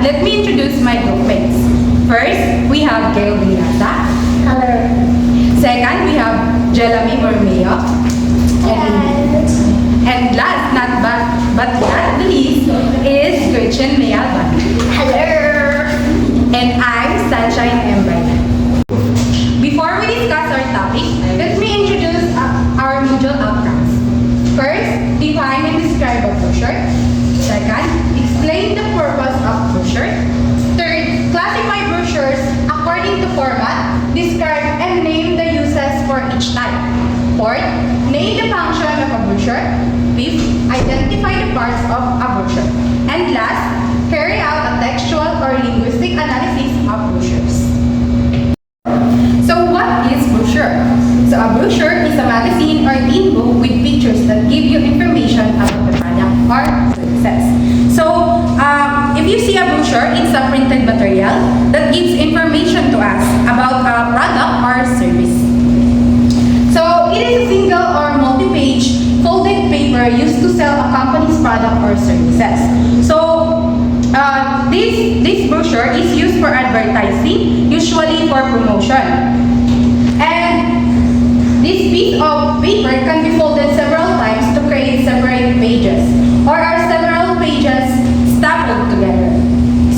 let me introduce my groupmates. First, we have Gail Vinyasa. Hello. Second, we have Jelami Bormeo. And last, but not the least, is Gretchen Mayalban. Hello. And I'm Sunshine Embay. Before we discuss our topic, let me introduce our module outcomes. First, define and describe a brochure. Second, explain the purpose of brochure. Third, classify brochures according to format, describe and name the uses for each type. Fourth, name the function of a brochure. Fifth, identify the parts of a brochure. And last, carry out a textual or linguistic analysis of brochures. So what is brochure? So a brochure is a magazine or thin book with pictures that give you information about the product or services. So if you see a brochure, it's a printed material that gives information to us about a product or service. So it is a single or multi-page folded paper used to sell a company's product or services. So this brochure is used for advertising, usually for promotion. And this piece of paper can be folded several times to create separate pages, or are several pages stapled together.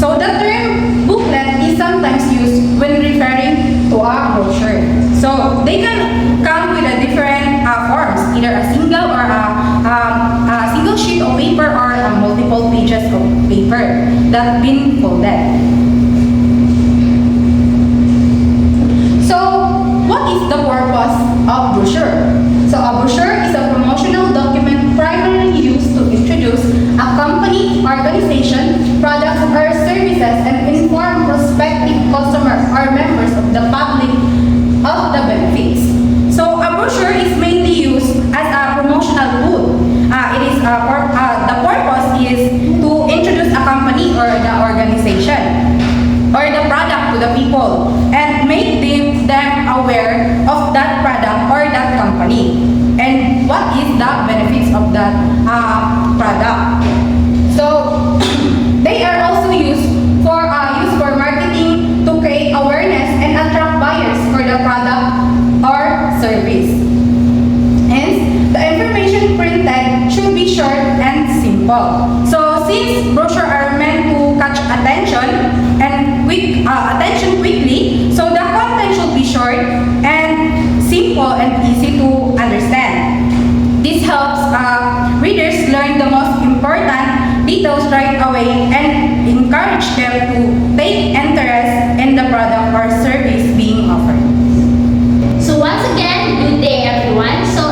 So the term booklet is sometimes used when referring to a brochure. So they can come with a different forms, either a single or a single sheet of paper or multiple pages of paper that been folded. So what is the purpose of brochure? So a brochure is a promotional document primarily used to introduce a company, organization, products or services and inform prospective customers or members of the public of the benefits. So a brochure is mainly used as a promotional tool. The purpose is to introduce a company or the organization or the product to the people and make them aware of that product or that company and what is the benefits of that product. So they are also used for marketing to create awareness and attract buyers for the product or service. Hence, the information printed should be short and simple. So since brochures are meant to catch attention and attention quickly, so the content should be short and simple and easy to understand. This helps readers learn the most important details right away and encourage them to take interest in the product or service being offered. So once again, good day everyone. So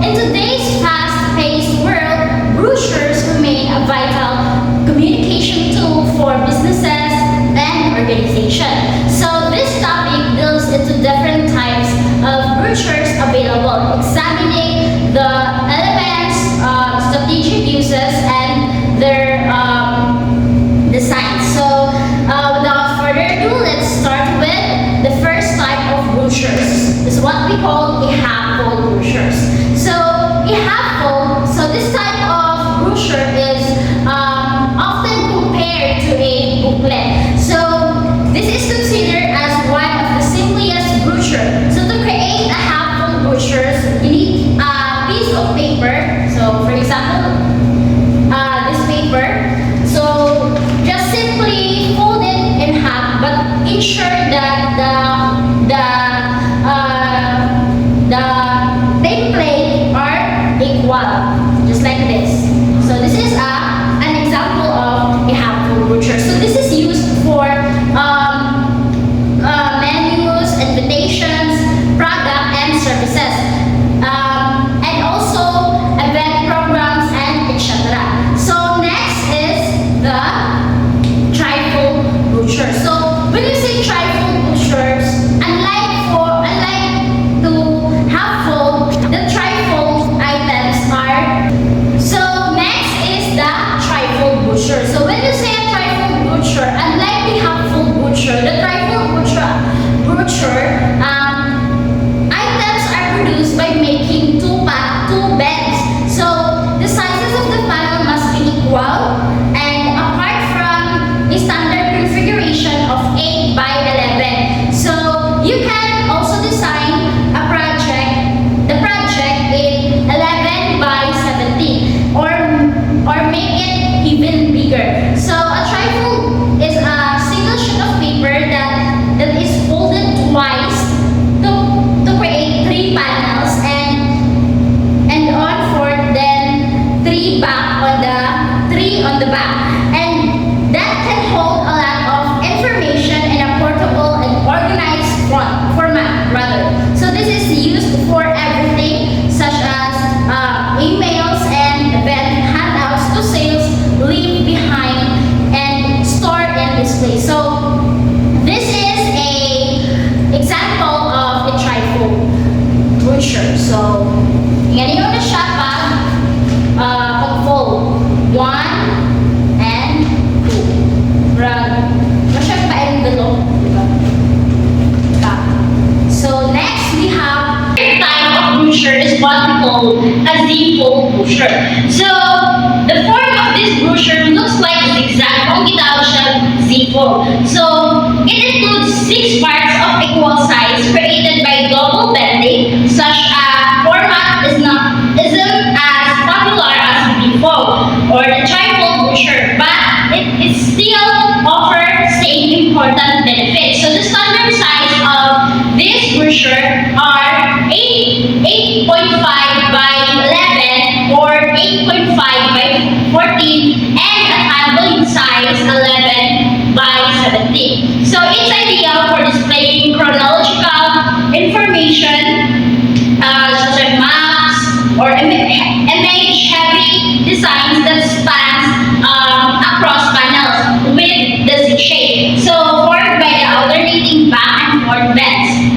in today's fast-paced world, brochures remain a vital communication tool for businesses and organizations. So this topic deals into different types of brochures available, examining the elements, strategic uses, and their design. So without further ado, let's start with the first type of brochures. This is what we call a half-fold brochures. So a half-fold, so this type of brochure is often compared to a booklet. So this is considered as one of the simplest brochures. So to create a half-fold brochures, you need a piece of paper. So for example, this paper. So just simply fold it in half, but ensure that the template are equal, just like this. So this is an example of a half-fold brochure. So this is used for menus, invitations, product and services, and also event programs and etc. So next is the trifold brochure. So when you say trifold brochures, unlike to half-fold, the trifold items are. So next is the trifold brochure. So when you say a trifold brochure, So, ganyan na siya pag-fold. 1 and 2. Masya pa-end dalo. Diba? So, next we have third type of brochure is what we call a Z-fold brochure. So, the form of this brochure looks like a zigzag. Kung gitawag siya Z-fold. So, it includes 6 parts of equal size created by double bending. Such a format isn't as popular as B-fold or the tri-fold brochure, but it still offers same important benefits. So, the standard size of this brochure are 8.5 by 11 or 8.5 by 14 and a tabloid size 11 by 17. So it's ideal for displaying chronological information such as maps or image-heavy designs that spans across panels with the Z shape. So formed by the alternating back and forth bends.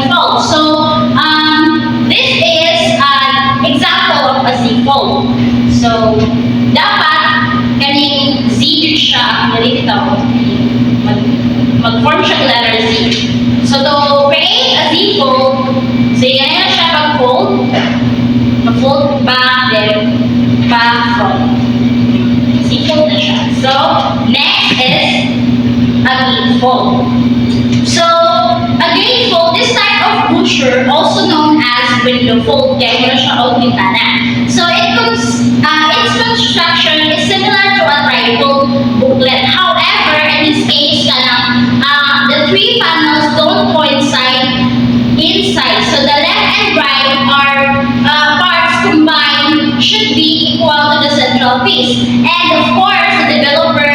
Fold. So this is an example of a Z fold. So dapat kaning Z siya dito mag-form siya ng letter Z. So to create a Z fold, so yan na siya pag-fold, mag-fold back, then back, front. Z fold na siya. So next is a gate fold. So a gate fold, this type of brochure, also known as window fold, kaya mo na siya o bintana. So its construction is similar to a tri-fold booklet. However, in this case, the 3 panels don't coincide inside. So the left and right parts combined should be equal to the central piece. And of course, the developer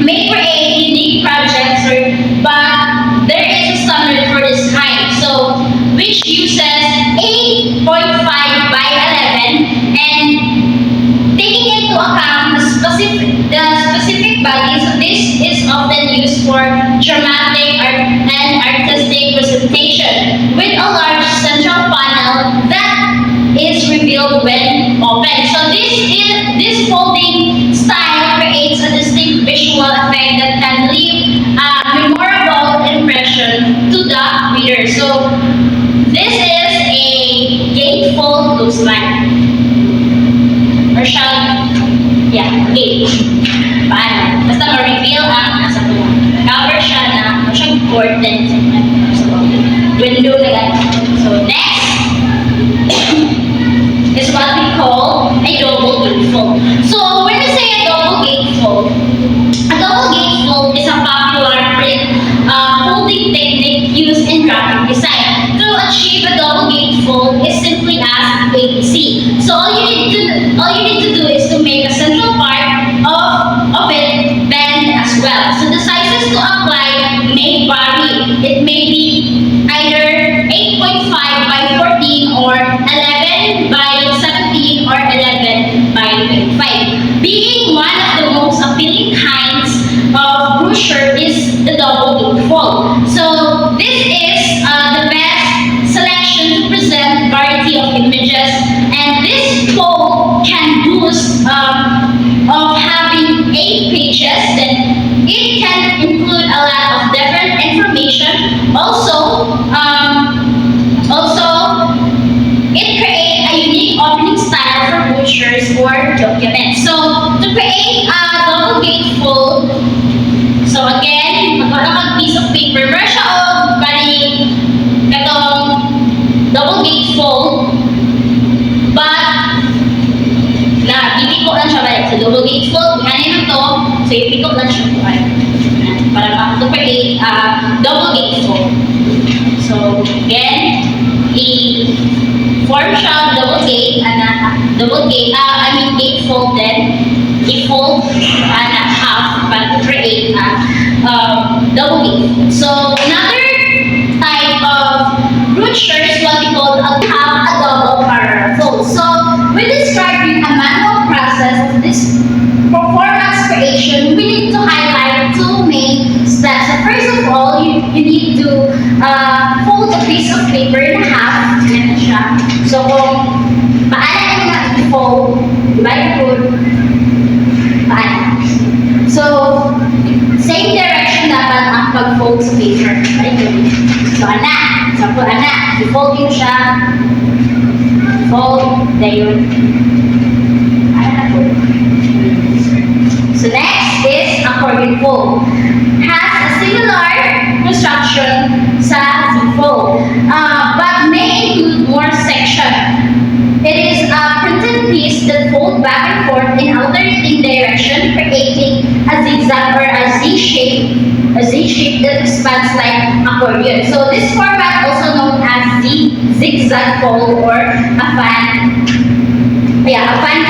may create unique projects, but there is a standard for this kind. So which uses 8.5 by 11 and taking into account the specific values. This is often used for dramatic and artistic presentation with a large central panel that is revealed when open. So this folding style creates a distinct visual effect that can leave a memorable impression to the reader. So this is a gatefold looks like. Or gate. Paano? Basta ma-reveal ang nasa tuwa. Cover siya na, siyang curtain. So, window na yan. So, next is what we call a double gatefold. So, when we say a double gatefold is a popular folding technique used in graphic design. To achieve a double gatefold is simply as ABC. So, all you need to do is to make a central part of it bend as well. So, the sizes to apply may vary. It may be either 8.5 by 14 or 11 by 17 or 11 by 25. Being one of the most appealing kinds of brochure is the double gatefold. So this is the best selection to present variety of images, and this fold can boast of having 8 pages. Then it can include a lot of different information. Also, it creates a unique opening style for brochures or documents. So to create a double gatefold, so again, magkakaroon piece of paper. Meron siya katong double gatefold, but ipiko lang siya balik. So double gatefold, ganyan to. So ipiko lang siya po. Para to create a double gatefold. So again, i-form siya gatefold, then i-fold half para to create a double gatefold. So another type of brochure is what we call a double parallel fold. So when describing a manual process of this performance creation, we need to highlight 2 main steps. So first of all, you need to fold a piece of paper in half. fold, divide and fold, panels. So, same direction dapat ang pag-fold sa paper. So, anak. Example, anak. I-fold mo siya. Fold. Dayon. Anak fold. So, next is accordion fold. Has a similar construction sa Z-fold, but may include more section. It is a printed piece that folds back and forth in alternating direction, creating a zigzag or a Z shape that expands like accordion. So this format, also known as zigzag fold or a fan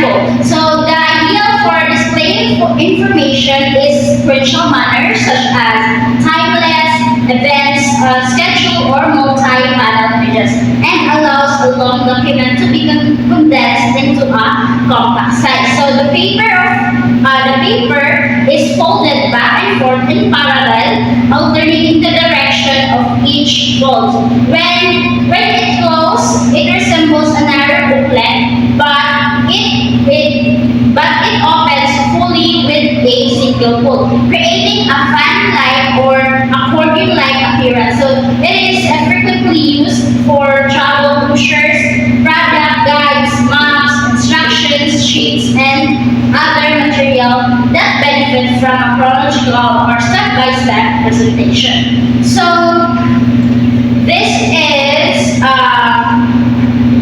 fold. So the ideal for displaying information is sequential manner, such as timeless events, schedule, or multi-panel pages, and allows a long document to be condensed into a compact size. So the paper is folded back and forth in parallel, alternating the direction of each fold. When it closes, it resembles a narrow booklet, but it opens fully with a single fold, creating a fan-like or accordion-like appearance. So it is frequently used for travel brochures, product guides, maps, instructions, sheets, and other material that benefit from a chronological or step-by-step presentation. So this is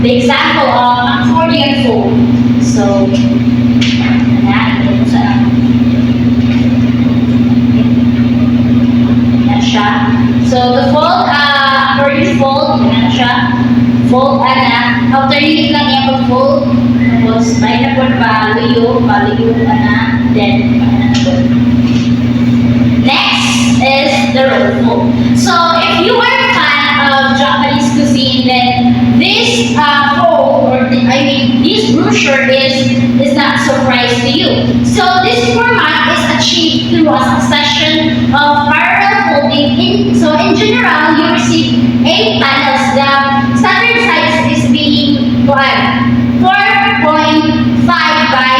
the example of accordion fold. So, so the fold, accordion fold, fold alternate lang yung pag-fold. Tapos, may na po baliyo, then, next is the roll fold. So, if you are a fan of Japanese cuisine, then this fold, this brochure is not a surprise to you. So, this format is achieved through a succession of parallel folding. So, in general, you receive 8 panels. The standard size is being 4.5 by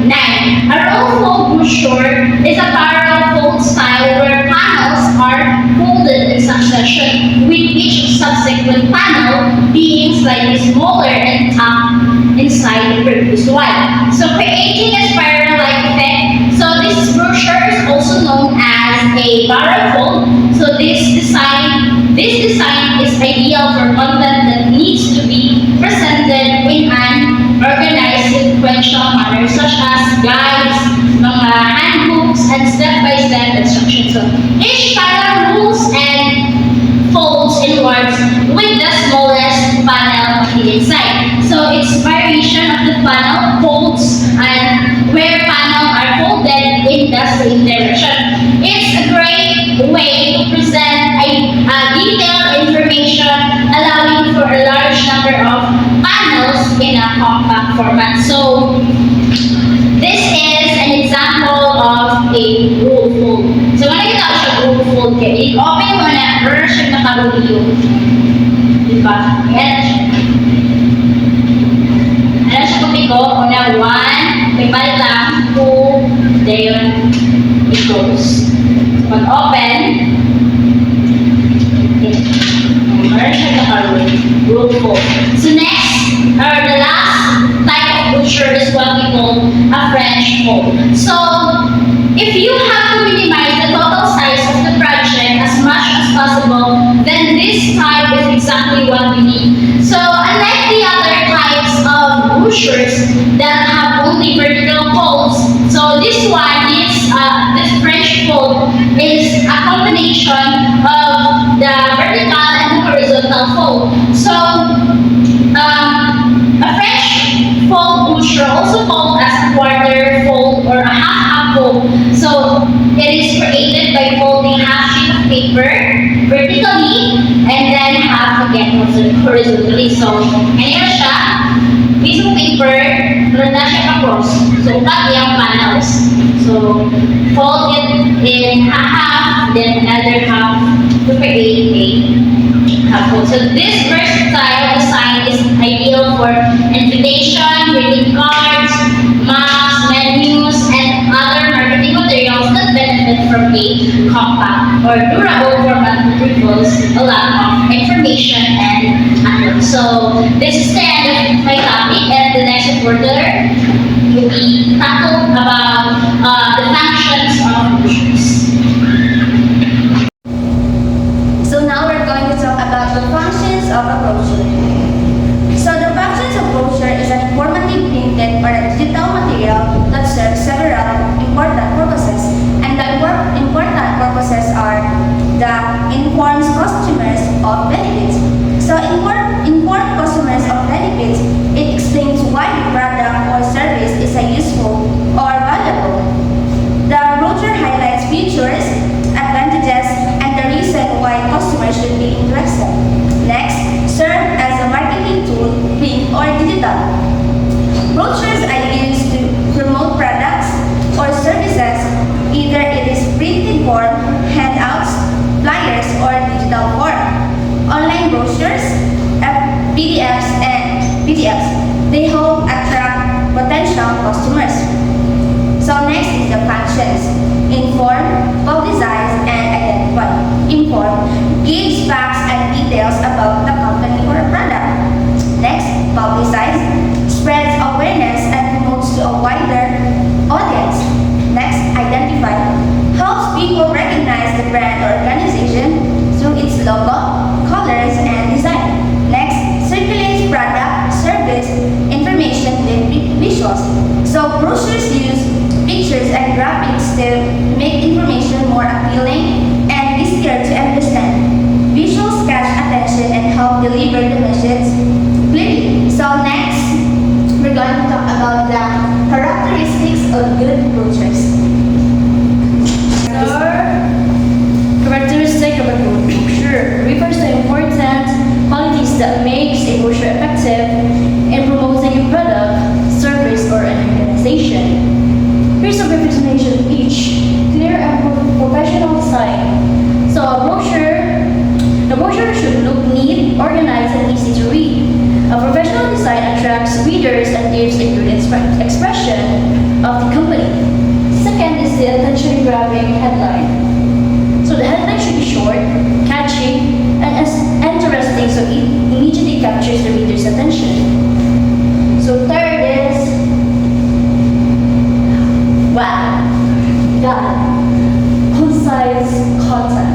9. A roll fold brochure is a parallel fold style where panels are folded in succession, with each subsequent panel being slightly smaller and tucked inside the previous one. So creating a spiral-like effect. So this brochure is also known as a barrel fold. So this design is ideal for content that needs to be presented in an organized sequential manner, such as guides, mga handbooks, and step-by-step instructions. So each panel rules and folds inwards with the smallest panel on the inside. So it's variation of the panel folds and where panels are folded in the same direction. It's a great way to present a detailed information, allowing for a large number of panels in a compact format. So this is an example of a roll fold. So when kita siya roll fold, i-open mo na, meron siya nakaruliyo. Diba? Ayan siya. Ayan siya kupiko. Una, 1, may balik lang, 2, then it goes. Pag open, meron siya nakaruliyo. Roll fold. So next, or the last type of brochure is what we call a French fold. So, if you have to minimize the total size of the project as much as possible, then this type is exactly what we need. So, unlike the other types of brochures that have only vertical folds, so this French fold is a combination of the vertical and the horizontal fold. So, a French fold brochure, also called as a quarter fold or a half fold. So it is created by folding half sheet of paper vertically and then half again horizontally. So ganyan siya, piece of paper, meron na siya across. So cut yung panels. So fold it in half, then another half to create a half fold. So this versatile design is ideal for invitation, greeting cards, or durable format reveals a lot of information and accurate. So this is the end of my topic, and the next reporter will be tackled about the functions of brochures. So now we're going to talk about the functions of a brochure. So the functions of brochure is an informative printed or a digital material that serves several important purposes. And the important purposes are the informs customers of benefits. So inform customers of benefits, it explains why the product or service is a useful or valuable. The brochure highlights features, advantages, and the reason why customers should be interested. Next, serve as a marketing tool, print or digital. Brochures are used to promote products or services, either it is printed form, handouts, flyers, or digital form. Online brochures, PDFs, they help attract potential customers. So next is the functions. Inform, publicize, and identify. Inform gives facts and details about the company or product. Next, publicize spreads awareness and promotes to a wider audience. Next, identify helps people recognize the brand or organization through its logo, colors, and design. Next, circulates product, service, information with visuals. So brochures use pictures and graphics to make information more appealing and easier to understand. Visuals catch attention and help deliver the message clearly. So next, we're going to talk about the characteristics of good brochures. Characteristic of a good brochure refers to important qualities that makes a brochure effective in promoting a product, service, or an organization. Here's a brief explanation of each. Clear and professional design. So the brochure should look neat, organized, and easy to read. A professional design attracts readers and gives a good expression of the company. Second is the attention-grabbing headline. So the headline should be short, catchy, and interesting, so it immediately captures the reader's attention. So third is, wow, got it. Concise content.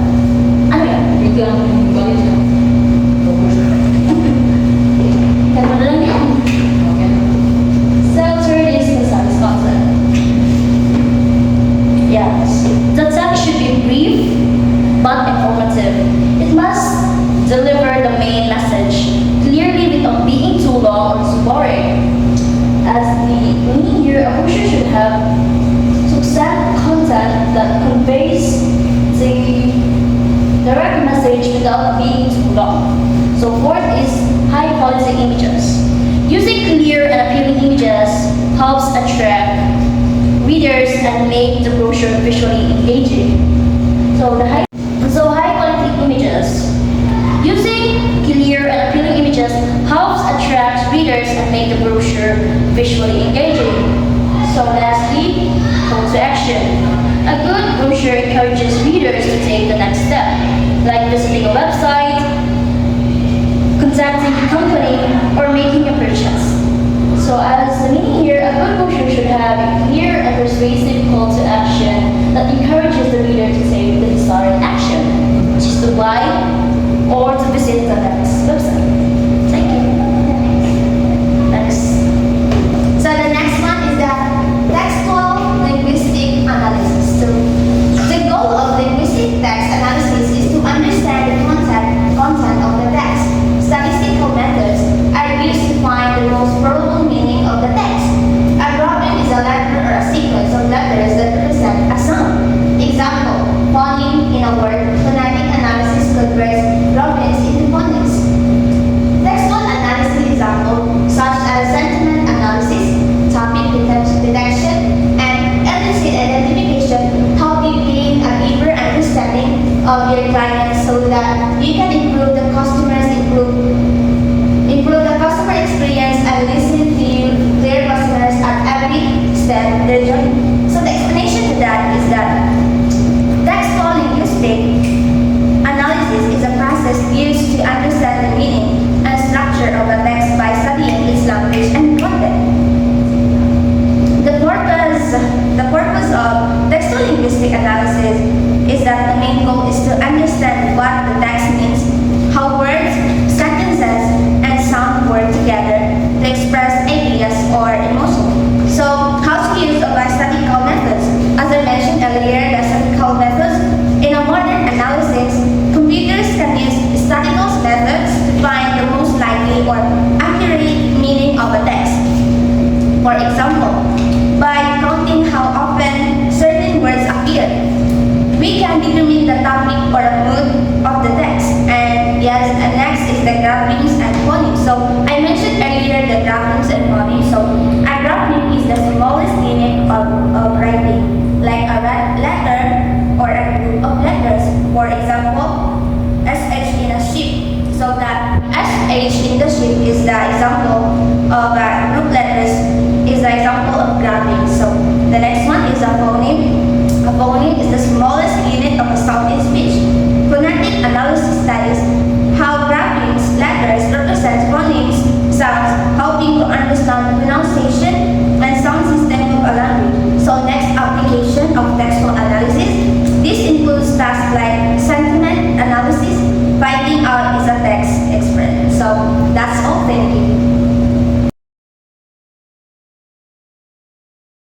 Ano yan? Biglang balik na. Kaya mo na lang yan. So third is concise content. Yes. The text should be brief but informative. It must deliver the main message clearly without being too long or too boring. As the meaning here, a brochure should have succinct content that conveys the direct message without being too long. So fourth is high quality images. Using clear and appealing images helps attract readers and make the brochure visually engaging. So high quality images. Using clear and appealing images helps attract readers and make the brochure visually engaging. So lastly, call to action. A good brochure encourages readers to take the next step, like visiting a website, contacting the company, or making a purchase. So as the meaning here, a good brochure should have a clear and persuasive call to action that encourages the reader to take the desired action, which is to buy or to visit the next website. Thank you. Next. So the next one is the textual linguistic analysis. So the goal of linguistic text analysis is to understand the content of the text. Statistical methods are used to find the most probable meaning of the text. A problem is a letter or a sequence of letters that represent a sound. Example, phoneme in a word, phonetic analysis could raise problems in H industry is the example of a